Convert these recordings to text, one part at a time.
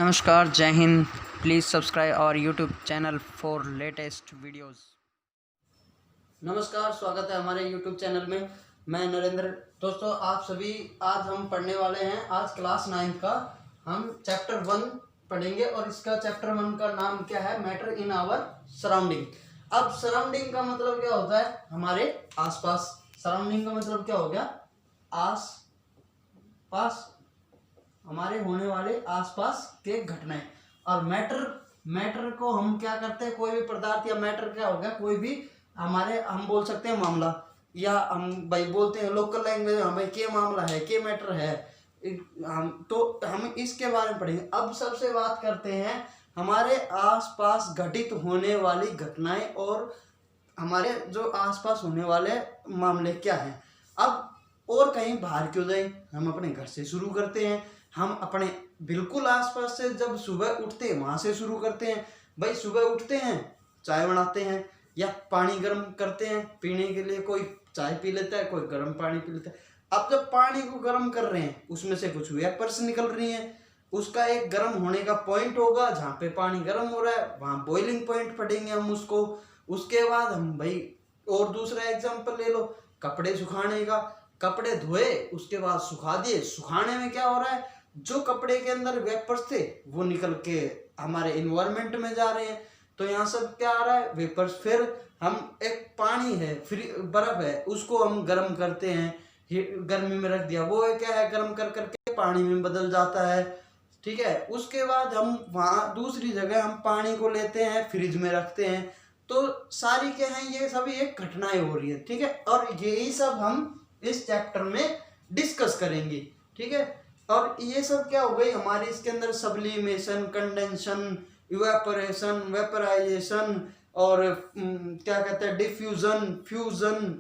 नमस्कार, जय Hind. Please subscribe our YouTube channel for latest videos. नमस्कार, स्वागत है हमारे यूट्यूब चैनल में। मैं नरेंद्र। दोस्तों, आप सभी आज हम पढ़ने वाले हैं आज क्लास 9 का हम चैप्टर 1 पढ़ेंगे और इसका चैप्टर 1 का नाम क्या है? Matter in our surrounding. अब सराउंडिंग का मतलब क्या होता है? हमारे आसपास। सराउंडिंग का मतलब क्या हो गया? आस पास, हमारे होने वाले आसपास के घटनाएं। और मैटर को हम क्या करते हैं? कोई भी पदार्थ या मैटर क्या हो गया? कोई भी हमारे, हम बोल सकते हैं मामला, या हम भाई बोलते हैं लोकल लैंग्वेज, हम भाई के मामला है, के मैटर है। हम इसके बारे में पढ़ेंगे। अब सबसे बात करते हैं हमारे आसपास घटित होने वाली घटनाएं और हमारे जो आसपास होने वाले मामले क्या हैं। अब और कहीं बाहर क्यों जाएं? हम अपने घर से शुरू करते हैं। हम अपने बिल्कुल आसपास से जब सुबह उठते हैं वहां से शुरू करते हैं। भाई सुबह उठते हैं, चाय बनाते हैं या पानी गर्म करते हैं पीने के लिए। कोई चाय पी लेता है, कोई गर्म पानी पी लेता है। अब जब पानी को गर्म कर रहे हैं उसमें से कुछ वेपर्स निकल रही हैं। उसका एक गर्म होने का पॉइंट होगा, जहाँ पे पानी गर्म हो रहा है वहां बॉइलिंग पॉइंट पढ़ेंगे हम उसको। उसके बाद हम भाई और दूसरा एग्जांपल ले लो, कपड़े सुखाने का। कपड़े धोए, उसके बाद सुखा दिए। सुखाने में क्या हो रहा है? जो कपड़े के अंदर वेपर्स थे वो निकल के हमारे इन्वायरमेंट में जा रहे हैं। तो यहाँ सब क्या आ रहा है? वेपर्स। फिर हम एक पानी है, फिर बर्फ है, उसको हम गर्म करते हैं, गर्मी में रख दिया, वो क्या है? गर्म कर करके पानी में बदल जाता है। ठीक है। उसके बाद हम वहां दूसरी जगह हम पानी को लेते हैं, फ्रिज में रखते हैं। तो सारी क्या है? ये सभी एक घटनाएं हो रही है। ठीक है। और यही सब हम इस चैप्टर में डिस्कस करेंगे। ठीक है। और ये सब क्या हो गई हमारे इसके अंदर? सब्लिमेशन, कंडेंशन, इवेपोरेशन, वेपराइजेशन और क्या कहते हैं, डिफ्यूजन, फ्यूजन,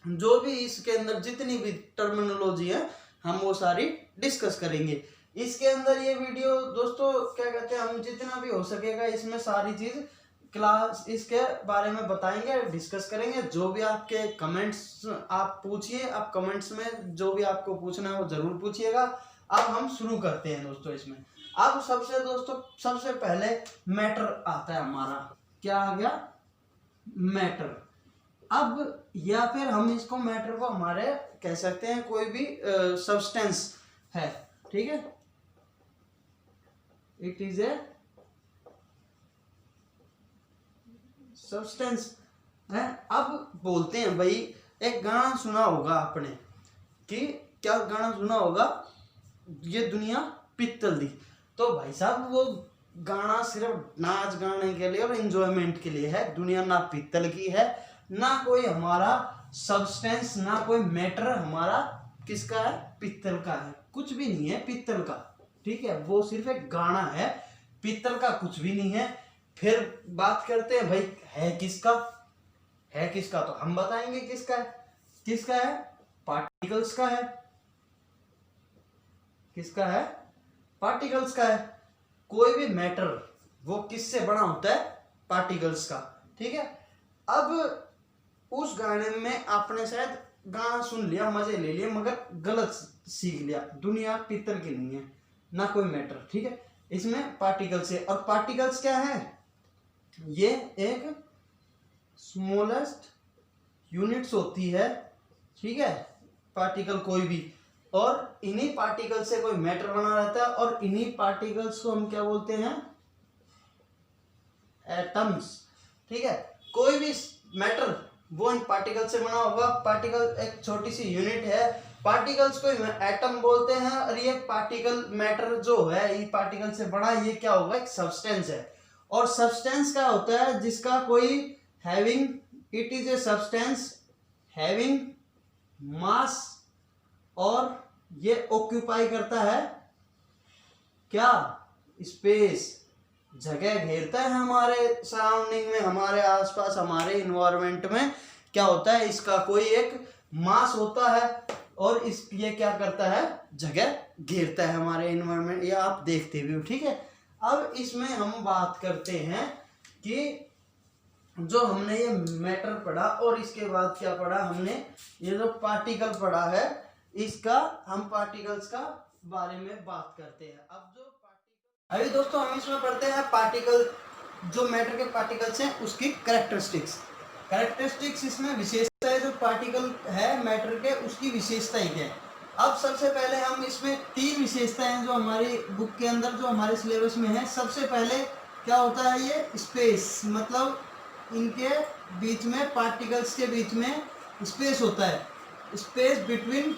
जो भी इसके अंदर जितनी भी टर्मिनोलॉजी है हम वो सारी डिस्कस करेंगे इसके अंदर। ये वीडियो दोस्तों क्या कहते हैं, हम जितना भी हो सकेगा इसमें सारी चीज क्लास इसके बारे में बताएंगे, डिस्कस करेंगे। जो भी आपके कमेंट्स आप पूछिए, आप कमेंट्स में जो भी आपको पूछना है वो जरूर पूछिएगा। अब हम शुरू करते हैं दोस्तों इसमें। अब सबसे पहले मैटर आता है हमारा। क्या आ गया? मैटर। अब या फिर हम इसको मैटर को हमारे कह सकते हैं कोई भी सब्सटेंस है। ठीक है। इट इज ए सब्सटेंस है। अब बोलते हैं भाई, एक गाना सुना होगा आपने कि क्या गाना सुना होगा? ये दुनिया पित्तल दी। तो भाई साहब वो गाना सिर्फ नाच गाने के लिए और एंजॉयमेंट के लिए है। दुनिया ना पित्तल की है, ना कोई हमारा सब्सटेंस, ना कोई मैटर हमारा किसका है? पित्तल का है। कुछ भी नहीं है पित्तल का। ठीक है। वो सिर्फ एक गाना है, पित्तल का कुछ भी नहीं है। फिर बात करते हैं भाई है किसका? है किसका? तो हम बताएंगे किसका है। किसका है? पार्टिकल्स का है। किसका है? पार्टिकल्स का है। कोई भी मैटर वो किससे बना होता है? पार्टिकल्स का। ठीक है। अब उस गाने में आपने शायद गाना सुन लिया, मजे ले लिए, मगर गलत सीख लिया। दुनिया पित्तल की नहीं है, ना कोई मैटर। ठीक है। इसमें पार्टिकल्स है। और पार्टिकल्स क्या है? ये एक स्मॉलेस्ट यूनिट्स होती है। ठीक है। पार्टिकल कोई भी, और इन्हीं पार्टिकल से कोई मैटर बना रहता है और इन्हीं पार्टिकल्स को हम क्या बोलते हैं? एटम्स। ठीक है। कोई भी मैटर वो इन पार्टिकल से बना होगा। पार्टिकल एक छोटी सी यूनिट है। पार्टिकल्स को एटम बोलते हैं। और ये पार्टिकल मैटर जो है ये पार्टिकल से बना, ये क्या होगा? एक सब्सटेंस है। और सब्सटेंस क्या होता है? जिसका कोई having, it is a substance having mass, और ये ऑक्यूपाई करता है क्या? स्पेस, जगह घेरता है हमारे सराउंडिंग में, हमारे आसपास, हमारे इन्वायरमेंट में। क्या होता है? इसका कोई एक मास होता है और ये क्या करता है? जगह घेरता है हमारे इन्वायरमेंट। ये आप देखते भी हो। ठीक है। अब इसमें हम बात करते हैं कि जो हमने ये मैटर पढ़ा और इसके बाद क्या पढ़ा हमने? ये जो पार्टिकल पढ़ा है, इसका हम पार्टिकल्स का बारे में बात करते हैं। अब जो अभी दोस्तों हम इसमें पढ़ते हैं पार्टिकल, जो मैटर के पार्टिकल्स हैं उसकी कैरेक्टरिस्टिक्स इसमें विशेषता है, जो पार्टिकल है मैटर के उसकी विशेषताएं क्या है। अब सबसे पहले हम इसमें 3 विशेषताएं जो हमारी बुक के अंदर, जो हमारे सिलेबस में है। सबसे पहले क्या होता है, ये स्पेस, मतलब इनके बीच में, पार्टिकल्स के बीच में स्पेस होता है, स्पेस बिटवीन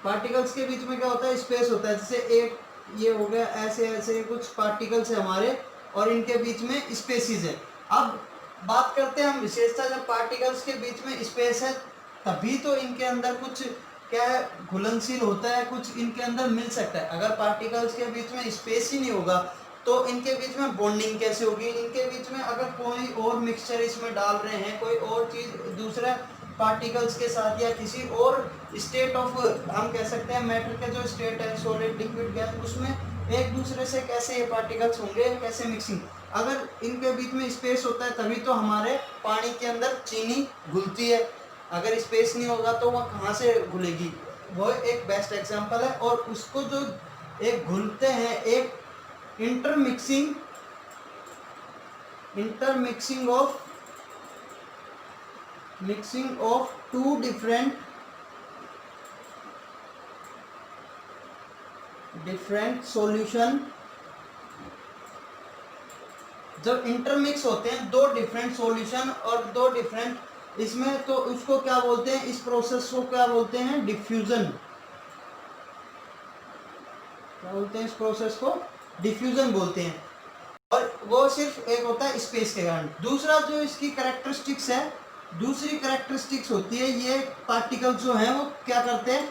पार्टिकल्स के बीच में क्या होता है, स्पेस होता है। जैसे एक ये हो गया, ऐसे ऐसे कुछ पार्टिकल्स है हमारे और इनके बीच में स्पेसिस है। अब बात करते हैं हम विशेषता, जब पार्टिकल्स के बीच में स्पेस है तभी तो इनके अंदर कुछ क्या है, घुलनशील होता है, कुछ इनके अंदर मिल सकता है। अगर पार्टिकल्स के बीच में स्पेस ही नहीं होगा तो इनके बीच में बॉन्डिंग कैसे होगी। इनके बीच में अगर कोई और मिक्सचर इसमें डाल रहे हैं, कोई और चीज़ दूसरा पार्टिकल्स के साथ, या किसी और स्टेट ऑफ, हम कह सकते हैं मैटर का जो स्टेट है, सॉलिड लिक्विड गैस, उसमें एक दूसरे से कैसे ये पार्टिकल्स होंगे, कैसे मिक्सिंग। अगर इनके बीच में स्पेस होता है तभी तो हमारे पानी के अंदर चीनी घुलती है। अगर स्पेस नहीं होगा तो वह कहाँ से घुलेगी। वो एक बेस्ट एग्जांपल है। और उसको जो एक घुलते हैं, एक intermixing of two different solution. जब इंटरमिक्स होते हैं दो डिफरेंट सॉल्यूशन और दो डिफरेंट इसमें, तो उसको क्या बोलते हैं, इस प्रोसेस को क्या बोलते हैं, डिफ्यूजन। क्या बोलते हैं इस प्रोसेस को, डिफ्यूजन बोलते हैं। और वो सिर्फ एक होता है स्पेस के कारण। दूसरा जो इसकी कैरेक्टरिस्टिक्स है, दूसरी कैरेक्टरिस्टिक्स होती है, ये पार्टिकल जो हैं वो क्या करते हैं,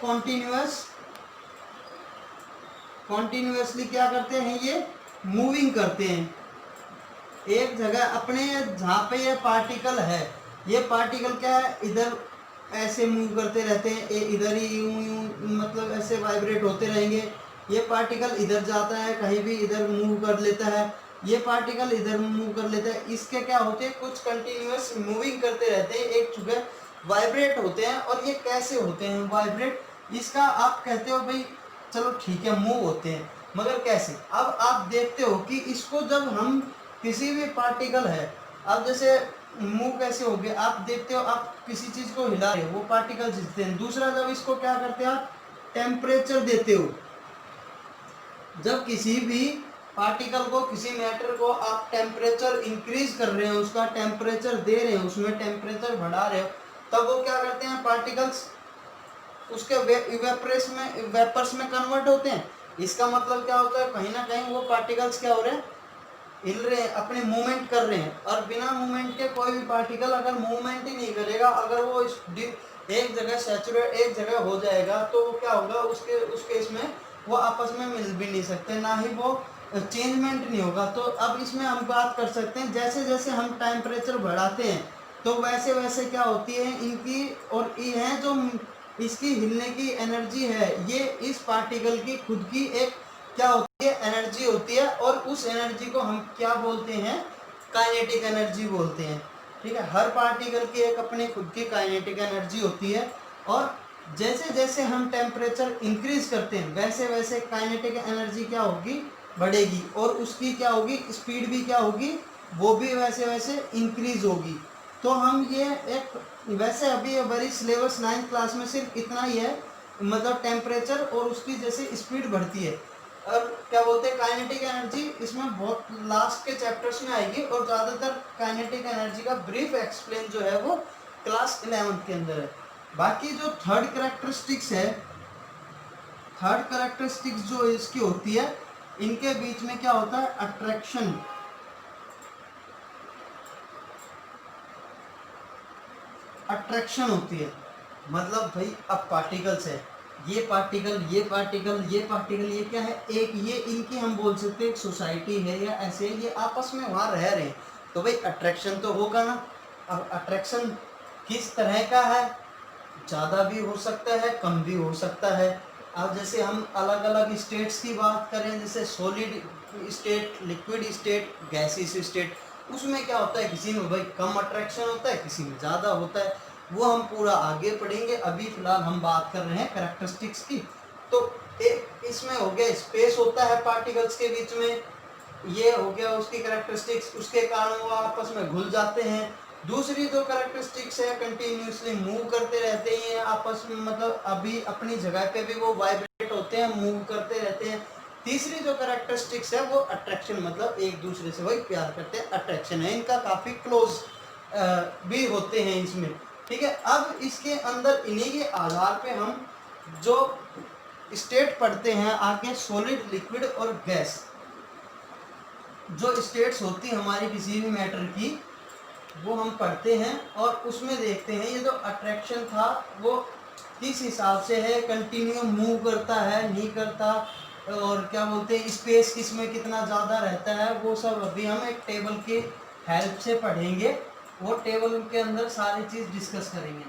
कॉन्टिन्यूसली क्या करते हैं, ये मूविंग करते हैं एक जगह अपने, जहाँ पे ये पार्टिकल है, ये पार्टिकल क्या है, इधर ऐसे मूव करते रहते हैं, इधर ही यूं मतलब ऐसे वाइब्रेट होते रहेंगे। ये पार्टिकल इधर जाता है, कहीं भी इधर मूव कर लेता है, ये पार्टिकल इधर मूव कर लेता है। इसके क्या होते हैं, कुछ कंटिन्यूअस मूविंग करते रहते हैं, एक जगह वाइब्रेट होते हैं। और ये कैसे होते हैं वाइब्रेट, इसका आप कहते हो भाई चलो ठीक है मूव होते हैं, मगर कैसे। अब आप देखते हो कि इसको जब हम किसी भी पार्टिकल है, अब जैसे मूव कैसे हो गया, आप देखते हो, आप किसी चीज़ को हिला रहे हो, वो पार्टिकल हिलते हैं। दूसरा, जब इसको क्या करते हैं, आप टेम्परेचर देते हो। जब किसी भी पार्टिकल को, किसी मैटर को आप टेम्परेचर इंक्रीज कर रहे हो, उसका टेम्परेचर दे रहे हो, उसमें टेम्परेचर बढ़ा रहे हो, तब वो क्या करते हैं, पार्टिकल्स उसके वेपर्स में कन्वर्ट होते हैं। इसका मतलब क्या होता है, कहीं ना कहीं वो पार्टिकल्स क्या हो रहे हैं, हिल रहे हैं, अपने मूवमेंट कर रहे हैं। और बिना मूवमेंट के कोई भी पार्टिकल अगर मूवमेंट ही नहीं करेगा, अगर वो एक जगह सैचुरेट, एक जगह हो जाएगा, तो वो क्या होगा, उस केस में वो आपस में मिल भी नहीं सकते, ना ही वो चेंजमेंट नहीं होगा। तो अब इसमें हम बात कर सकते हैं, जैसे जैसे हम टेम्परेचर बढ़ाते हैं तो वैसे वैसे क्या होती है इनकी, और ये है जो इसकी हिलने की एनर्जी है, ये इस पार्टिकल की खुद की एक क्या होती है, एनर्जी होती है। और उस एनर्जी को हम क्या बोलते हैं, काइनेटिक एनर्जी बोलते हैं। ठीक है, हर पार्टिकल की एक अपनी खुद की काइनेटिक एनर्जी होती है। और जैसे जैसे हम टेम्परेचर इंक्रीज करते हैं वैसे वैसे काइनेटिक एनर्जी क्या होगी, बढ़ेगी। और उसकी क्या होगी, स्पीड भी क्या होगी, वो भी वैसे वैसे इंक्रीज होगी। तो हम ये एक, वैसे अभी हमारी सिलेबस 9th क्लास में सिर्फ इतना ही है, मतलब टेम्परेचर और उसकी जैसे स्पीड बढ़ती है, और क्या बोलते हैं काइनेटिक एनर्जी, इसमें बहुत लास्ट के चैप्टर्स में आएगी। और ज़्यादातर काइनेटिक एनर्जी का ब्रीफ एक्सप्लेन जो है वो क्लास 11th के अंदर है। बाकी जो थर्ड कैरेक्टरिस्टिक्स जो इसकी होती है, इनके बीच में क्या होता है, अट्रैक्शन होती है। मतलब भाई अब पार्टिकल्स है, ये पार्टिकल ये क्या है, एक ये इनकी हम बोल सकते हैं एक सोसाइटी है, या ऐसे ये आपस में वहाँ रह रहे हैं, तो भाई अट्रैक्शन तो होगा ना। अब अट्रैक्शन किस तरह का है, ज़्यादा भी हो सकता है, कम भी हो सकता है। अब जैसे हम अलग अलग स्टेट्स की बात करें, जैसे solid state, liquid state, gaseous state, उसमें क्या होता है, किसी में भाई कम अट्रैक्शन होता है, किसी में ज़्यादा होता है। वो हम पूरा आगे पढ़ेंगे, अभी फिलहाल हम बात कर रहे हैं कैरेक्टरिस्टिक्स की। तो एक इसमें हो गया स्पेस होता है पार्टिकल्स के बीच में, ये हो गया उसकी कैरेक्टरिस्टिक्स, उसके कारण वो आपस में घुल जाते हैं। दूसरी जो कैरेक्टरिस्टिक्स है, कंटिन्यूसली मूव करते रहते हैं आपस में, मतलब अभी अपनी जगह पे भी वो वाइब्रेट होते हैं, मूव करते रहते हैं। तीसरी जो कैरेक्टरिस्टिक्स है वो अट्रैक्शन, मतलब एक दूसरे से वही प्यार करते हैं, अट्रैक्शन है इनका, काफी क्लोज भी होते हैं इसमें। ठीक है, अब इसके अंदर इन्हीं के आधार पे हम जो स्टेट पढ़ते हैं आगे, सॉलिड, लिक्विड और गैस। जो स्टेट्स होती है हमारी किसी भी मैटर की, वो हम पढ़ते हैं और उसमें देखते हैं ये जो अट्रैक्शन था वो किस हिसाब से है, कंटिन्यू मूव करता है नहीं करता, और क्या बोलते हैं स्पेस किस में कितना ज़्यादा रहता है, वो सब अभी हम एक टेबल की हेल्प से पढ़ेंगे। वो टेबल के अंदर सारी चीज़ डिस्कस करेंगे।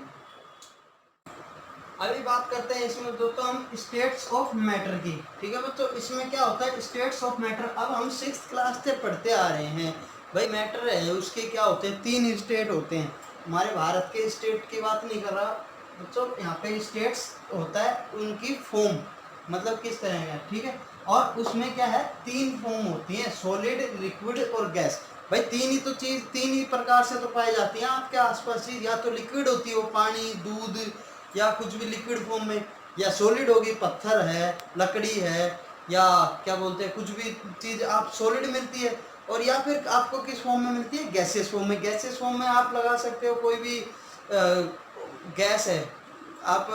अभी बात करते हैं इसमें दोस्तों हम स्टेट्स ऑफ मैटर की। ठीक है बच्चों, इसमें क्या होता है स्टेट्स ऑफ मैटर, अब हम 6th क्लास से पढ़ते आ रहे हैं। भाई मैटर है उसके क्या होते हैं, 3 स्टेट होते हैं। हमारे भारत के स्टेट की बात नहीं कर रहा बच्चों, यहाँ पे स्टेट्स होता है उनकी फॉर्म, मतलब किस तरह का। ठीक है, और उसमें क्या है 3 फॉर्म होती हैं, सॉलिड, लिक्विड और गैस। भाई 3 ही तो चीज़ 3 ही प्रकार से तो पाई जाती हैं आपके आसपास चीज़, या तो लिक्विड होती है वो पानी, दूध या कुछ भी लिक्विड फॉर्म में, या सॉलिड होगी पत्थर है, लकड़ी है, या क्या बोलते हैं कुछ भी चीज़ आप सॉलिड मिलती है, और या फिर आपको किस फॉर्म में मिलती है, गैसेस फॉर्म में। गैसेस फॉर्म में आप लगा सकते हो कोई भी गैस है, आप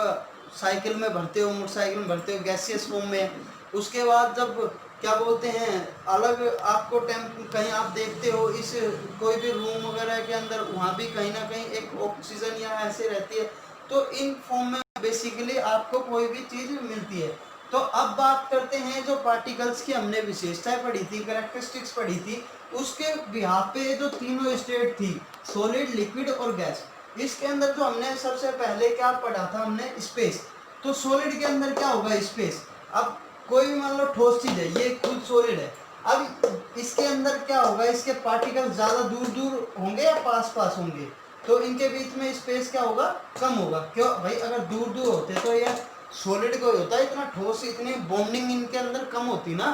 साइकिल में भरते हो, मोटरसाइकिल में भरते हो, गैसियस फॉर्म में। उसके बाद जब क्या बोलते हैं अलग आपको कहीं आप देखते हो इस कोई भी रूम वगैरह के अंदर, वहाँ भी कहीं ना कहीं एक ऑक्सीजन या ऐसे रहती है, तो इन फॉर्म में बेसिकली आपको कोई भी चीज़ मिलती है। तो अब बात करते हैं जो पार्टिकल्स की हमने विशेषताएं पढ़ी थी, कैरेक्टरिस्टिक्स पढ़ी थी, उसके बिहाफ पे जो तीनों स्टेट थी, सॉलिड, लिक्विड और गैस, इसके अंदर जो हमने सबसे पहले क्या पढ़ा था हमने, स्पेस। तो सॉलिड के अंदर क्या होगा, स्पेस। अब कोई भी मान लो ठोस चीज है, ये खुद सॉलिड है, अब इसके अंदर क्या होगा, इसके पार्टिकल ज्यादा दूर दूर होंगे या पास पास होंगे, तो इनके बीच में स्पेस क्या होगा, कम होगा। क्यों भाई, अगर दूर दूर होते तो ये सॉलिड को होता है इतना ठोस, इतनी बॉन्डिंग इनके अंदर कम होती ना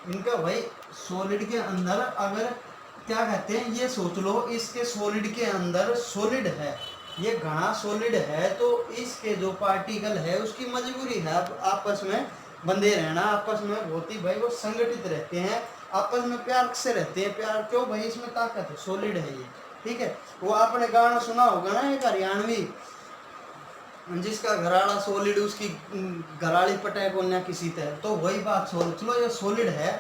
इनका। भाई सॉलिड के अंदर अगर क्या कहते हैं, ये सोच लो इसके सॉलिड के अंदर सॉलिड है, ये घना सॉलिड है, तो इसके जो पार्टिकल है उसकी मजबूरी है आपस में बंधे रहना, आपस में बहुत ही भाई वो संगठित रहते हैं, आपस में प्यार से रहते हैं। प्यार क्यों भाई, इसमें ताकत है, सॉलिड है ये। ठीक है, वो आपने गाना सुना होगा ना एक हरियाणवी, जिसका घराड़ा सॉलिड उसकी घराड़ी पटे को न किसी तरह, तो वही बात चलो ये सॉलिड है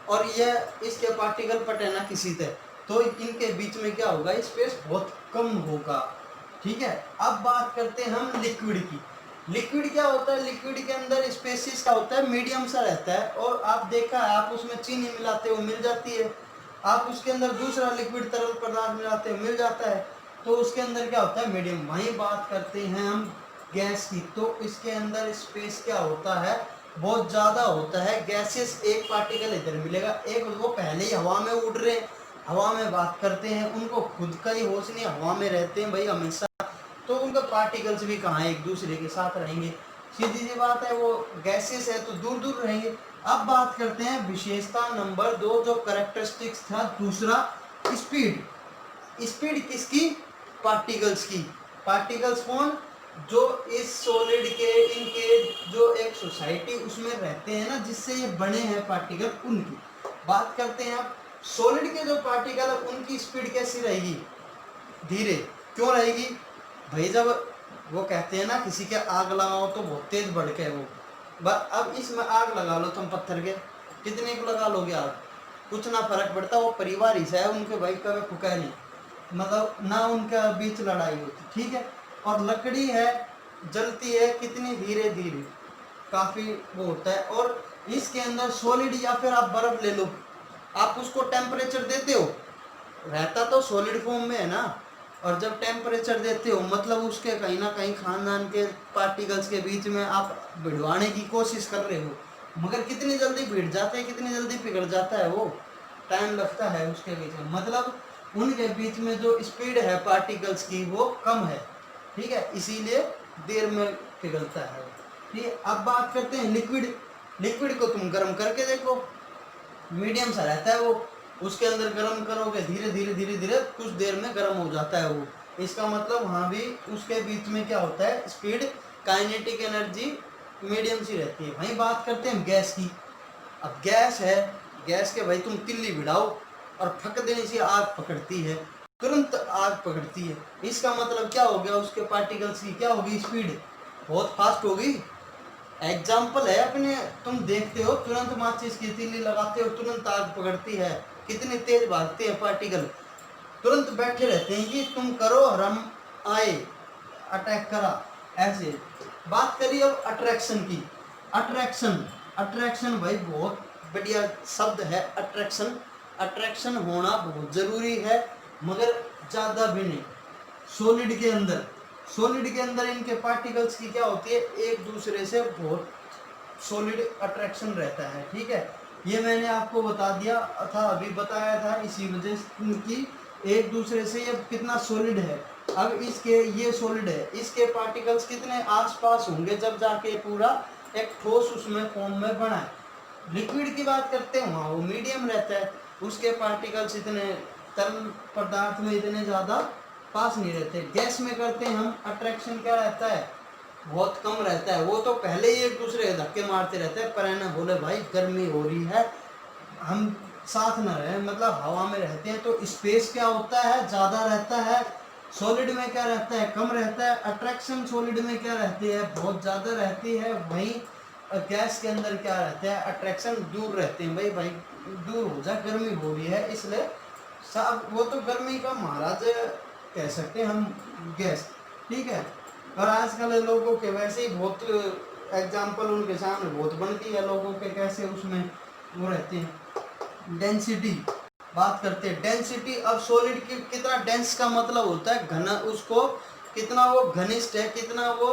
और ये इसके पार्टिकल पटे ना किसी तरह, तो इनके बीच में क्या होगा, स्पेस बहुत कम होगा। ठीक है, अब बात करते हैं हम लिक्विड की। लिक्विड क्या होता है, लिक्विड के अंदर स्पेसिस का होता है, मीडियम सा रहता है, और आप देखा है आप उसमें चीनी मिलाते हो मिल जाती है, आप उसके अंदर दूसरा लिक्विड तरल पदार्थ मिलाते हो मिल जाता है, तो उसके अंदर क्या होता है, मीडियम। वहीं बात करते हैं हम गैस की, तो इसके अंदर स्पेस क्या होता है, बहुत ज़्यादा होता है। गैसेस एक पार्टिकल इधर मिलेगा, एक वो पहले ही हवा में उड़ रहे हैं, हवा में बात करते हैं, उनको खुद का ही होश नहीं, हवा में रहते हैं भाई हमेशा, तो उनका पार्टिकल्स भी कहाँ एक दूसरे के साथ रहेंगे, सीधी सी बात है, वो गैसेस है तो दूर दूर रहेंगे। अब बात करते हैं विशेषता नंबर 2, जो कैरेक्टरिस्टिक्स था दूसरा, स्पीड। स्पीड किसकी, पार्टिकल्स की। पार्टिकल्स कौन, जो इस सॉलिड के इनके जो एक सोसाइटी उसमें रहते हैं ना, जिससे ये बने हैं पार्टिकल, उनकी बात करते हैं। अब सॉलिड के जो पार्टिकल है उनकी स्पीड कैसी रहेगी, धीरे। क्यों रहेगी भाई, जब वो कहते हैं ना किसी के आग लगाओ तो बहुत तेज भड़के वो, अब इसमें आग लगा लो तुम पत्थर के, कितने को लगा लोगे आग, कुछ ना फर्क पड़ता, वो परिवार ही से है उनके, भाई कभी फुका नहीं, मतलब ना उनका बीच लड़ाई होती। ठीक है, और लकड़ी है जलती है कितनी धीरे धीरे, काफ़ी वो होता है। और इसके अंदर सॉलिड, या फिर आप बर्फ ले लो, आप उसको टेम्परेचर देते हो, रहता तो सॉलिड फॉर्म में है ना, और जब टेम्परेचर देते हो मतलब उसके कहीं ना कहीं खानदान के पार्टिकल्स के बीच में आप भिड़वाने की कोशिश कर रहे हो, मगर कितनी जल्दी भिड़ जाते हैं, कितनी जल्दी पिघल जाता है, वो टाइम लगता है उसके बीच में, मतलब उनके बीच में जो स्पीड है पार्टिकल्स की वो कम है। ठीक है, इसीलिए देर में पिघलता है। ठीक है, अब बात करते हैं लिक्विड। लिक्विड को तुम गर्म करके देखो, मीडियम सा रहता है वो, उसके अंदर गर्म करोगे धीरे धीरे धीरे धीरे कुछ देर में गर्म हो जाता है वो। इसका मतलब वहाँ भी उसके बीच में क्या होता है, स्पीड, काइनेटिक एनर्जी मीडियम सी रहती है। वहीं बात करते हैं गैस की। अब गैस है, गैस के भाई तुम तिल्ली भिड़ाओ और फक देने से आग पकड़ती है, तुरंत आग पकड़ती है। इसका मतलब क्या हो गया, उसके पार्टिकल्स की क्या होगी, स्पीड बहुत फास्ट होगी। एग्जाम्पल है अपने, तुम देखते हो तुरंत माचिस की तीली लगाते हो तुरंत आग पकड़ती है, कितनी तेज भागते हैं पार्टिकल, तुरंत बैठे रहते हैं कि तुम करो और हम आए, अटैक करा, ऐसे। बात करिए अब अट्रैक्शन की। अट्रैक्शन, अट्रैक्शन भाई बहुत बढ़िया शब्द है अट्रैक्शन। अट्रैक्शन होना बहुत ज़रूरी है मगर ज़्यादा भी नहीं। सॉलिड के अंदर, सॉलिड के अंदर इनके पार्टिकल्स की क्या होती है, एक दूसरे से बहुत सॉलिड अट्रैक्शन रहता है, ठीक है। ये मैंने आपको बता दिया था, अभी बताया था, इसी वजह की एक दूसरे से ये कितना सॉलिड है। अब इसके, ये सॉलिड है, इसके पार्टिकल्स कितने आसपास होंगे जब जाके पूरा एक ठोस उसमें फॉर्म में बना है। लिक्विड की बात करते हैं वहाँ वो मीडियम रहता है, उसके पार्टिकल्स इतने तरल पदार्थ में इतने ज़्यादा पास नहीं रहते। गैस में करते हैं हम, अट्रैक्शन क्या रहता है, बहुत कम रहता है। वो तो पहले ही एक दूसरे के धक्के मारते रहते हैं, पर है ना, बोले भाई गर्मी हो रही है, हम साथ न रहे, मतलब हवा में रहते हैं तो स्पेस क्या होता है, ज़्यादा रहता है। सॉलिड में क्या रहता है, कम रहता है। अट्रैक्शन सॉलिड में क्या रहती है, बहुत ज़्यादा रहती है। वहीं गैस के अंदर क्या रहता है, अट्रैक्शन दूर रहते हैं। भाई दूर हो जा, गर्मी हो रही है, इसलिए सब, वो तो गर्मी का महाराज कह सकते हैं हम गैस, ठीक है। और आजकल लोगों के वैसे ही बहुत एग्जाम्पल उनके सामने बहुत बनती है लोगों के, कैसे उसमें वो रहते हैं। डेंसिटी बात करते हैं, डेंसिटी। अब सॉलिड की कितना डेंस का मतलब होता है घना, उसको कितना वो घनिष्ठ है, कितना वो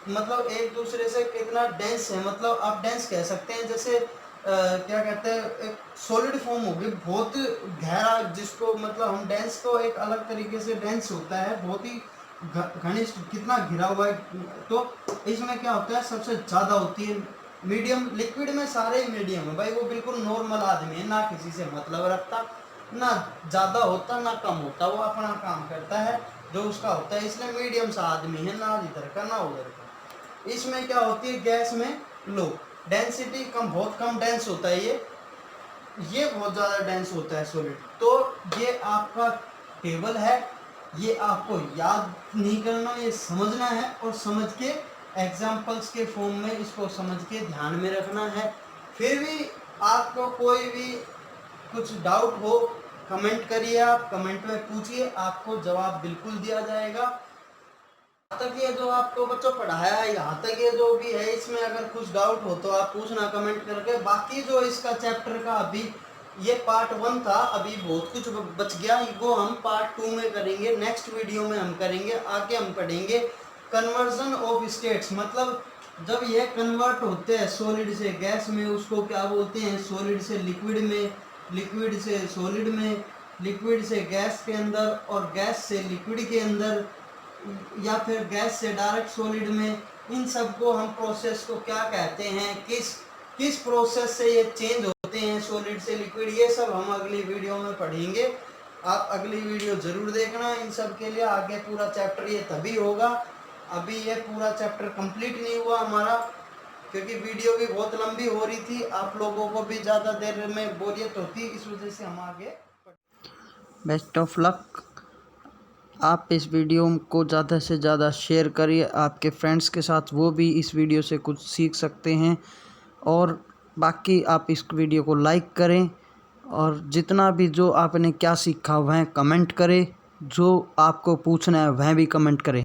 मतलब एक दूसरे से कितना डेंस है, मतलब आप डेंस कह सकते हैं। जैसे क्या कहते हैं, एक सॉलिड फॉर्म होगी बहुत गहरा, जिसको मतलब हम डेंस को एक अलग तरीके से, डेंस होता है बहुत ही घनिष्ठ, कितना घिरा हुआ है। तो इसमें क्या होता है, सबसे ज़्यादा होती है मीडियम। लिक्विड में सारे ही मीडियम है भाई, वो बिल्कुल नॉर्मल आदमी है, ना किसी से मतलब रखता, ना ज़्यादा होता ना कम होता, वो अपना काम करता है जो उसका होता है, इसलिए मीडियम सा आदमी है, ना इधर का ना उधर का। इसमें क्या होती है, गैस में लो डेंसिटी कम, बहुत कम डेंस होता है ये बहुत ज़्यादा डेंस होता है सॉलिड। तो ये आपका टेबल है, ये आपको याद नहीं करना, ये समझना है, और समझ के एग्जाम्पल्स के फॉर्म में इसको समझ के ध्यान में रखना है। फिर भी आपको कोई भी कुछ डाउट हो, कमेंट करिए, आप कमेंट में पूछिए, आपको जवाब बिल्कुल दिया जाएगा। तक ये जो आपको बच्चों पढ़ाया है, यहाँ तक ये जो भी है, इसमें अगर कुछ डाउट हो तो आप पूछना कमेंट करके। बाकी जो इसका चैप्टर का अभी ये पार्ट 1 था, अभी बहुत कुछ बच गया, वो हम पार्ट 2 में करेंगे, नेक्स्ट वीडियो में हम करेंगे। आगे हम पढ़ेंगे कन्वर्जन ऑफ स्टेट्स, मतलब जब ये कन्वर्ट होते हैं सॉलिड से गैस में, उसको क्या बोलते हैं, सॉलिड से लिक्विड में, लिक्विड से सॉलिड में, लिक्विड से गैस के अंदर, और गैस से लिक्विड के अंदर, या फिर गैस से डायरेक्ट सॉलिड में। इन सब को हम प्रोसेस को क्या कहते हैं, किस प्रोसेस से ये चेंज होते हैं सॉलिड से लिक्विड, ये सब हम अगली वीडियो में पढ़ेंगे। आप अगली वीडियो ज़रूर देखना इन सब के लिए। आगे पूरा चैप्टर ये तभी होगा, अभी ये पूरा चैप्टर कंप्लीट नहीं हुआ हमारा, क्योंकि वीडियो भी बहुत लंबी हो रही थी, आप लोगों को भी ज़्यादा देर में बोरियत होती, इस वजह से हम आगे। Best of luck. आप इस वीडियो को ज़्यादा से ज़्यादा शेयर करिए आपके फ्रेंड्स के साथ, वो भी इस वीडियो से कुछ सीख सकते हैं। और बाकी आप इस वीडियो को लाइक करें, और जितना भी जो आपने क्या सीखा वह कमेंट करें, जो आपको पूछना है वह भी कमेंट करें।